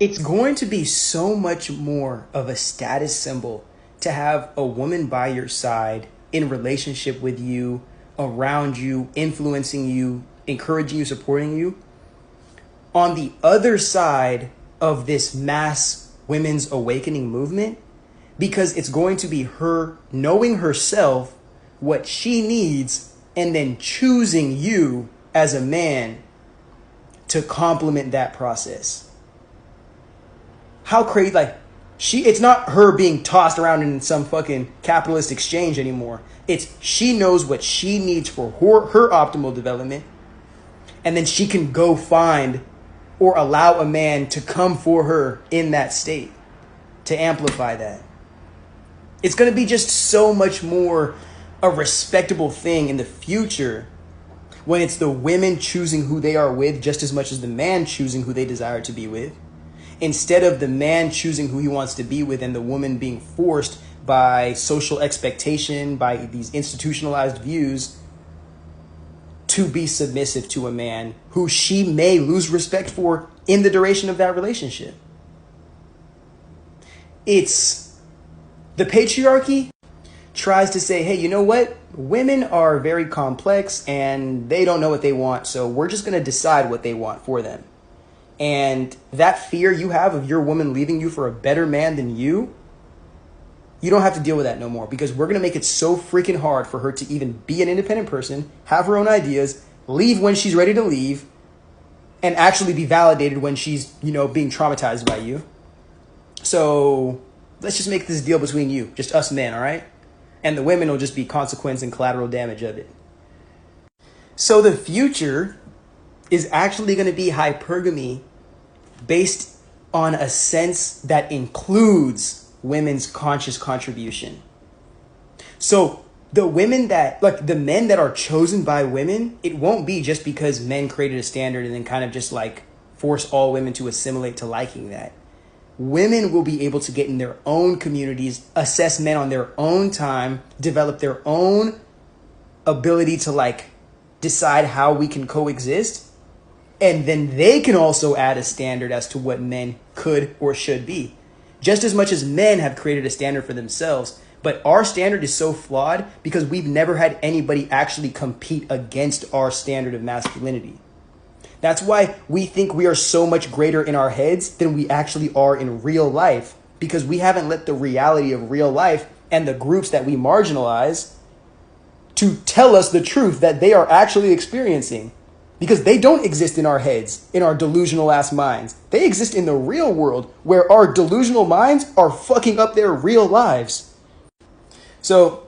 It's going to be so much more of a status symbol to have a woman by your side in relationship with you, around you, influencing you, encouraging you, supporting you. On the other side of this mass women's awakening movement, because it's going to be her knowing herself what she needs and then choosing you as a man to complement that process. How crazy, like, it's not her being tossed around in some fucking capitalist exchange anymore. It's she knows what she needs for her optimal development, and then she can go find or allow a man to come for her in that state to amplify that. It's going to be just so much more a respectable thing in the future when it's the women choosing who they are with just as much as the man choosing who they desire to be with, instead of the man choosing who he wants to be with and the woman being forced by social expectation, by these institutionalized views, to be submissive to a man who she may lose respect for in the duration of that relationship. It's the patriarchy tries to say, hey, you know what? Women are very complex and they don't know what they want, so we're just going to decide what they want for them. And that fear you have of your woman leaving you for a better man than you don't have to deal with that no more, because we're going to make it so freaking hard for her to even be an independent person, have her own ideas, leave when she's ready to leave, and actually be validated when she's, being traumatized by you. So let's just make this deal between you, just us men, all right? And the women will just be consequence and collateral damage of it. So the future is actually going to be hypergamy based on a sense that includes women's conscious contribution. So the women that, like the men that are chosen by women, it won't be just because men created a standard and then kind of just like force all women to assimilate to liking that. Women will be able to get in their own communities, assess men on their own time, develop their own ability to like decide how we can coexist. And then they can also add a standard as to what men could or should be. Just as much as men have created a standard for themselves, but our standard is so flawed because we've never had anybody actually compete against our standard of masculinity. That's why we think we are so much greater in our heads than we actually are in real life, because we haven't let the reality of real life and the groups that we marginalize to tell us the truth that they are actually experiencing. Because they don't exist in our heads, in our delusional ass minds. They exist in the real world where our delusional minds are fucking up their real lives. So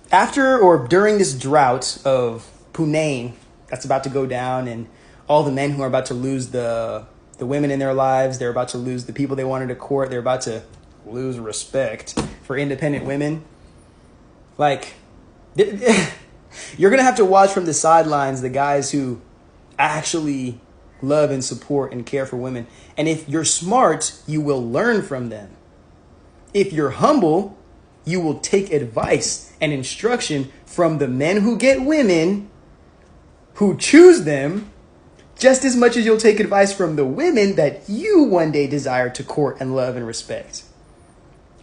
after or during this drought of Punain that's about to go down, and all the men who are about to lose the women in their lives, they're about to lose the people they wanted to court, they're about to lose respect for independent women. Like, you're going to have to watch from the sidelines the guys who actually love and support and care for women. And if you're smart, you will learn from them. If you're humble, you will take advice and instruction from the men who get women, who choose them, just as much as you'll take advice from the women that you one day desire to court and love and respect.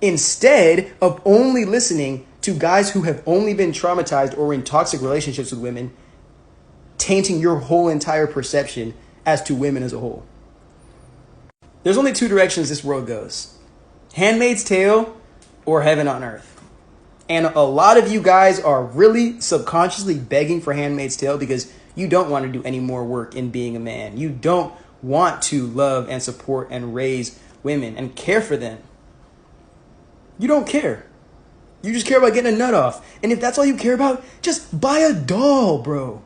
Instead of only listening to guys who have only been traumatized or in toxic relationships with women, tainting your whole entire perception as to women as a whole. There's only two directions this world goes: Handmaid's Tale or heaven on earth. And a lot of you guys are really subconsciously begging for Handmaid's Tale because you don't want to do any more work in being a man. You don't want to love and support and raise women and care for them. You don't care. You just care about getting a nut off. And if that's all you care about, just buy a doll, bro.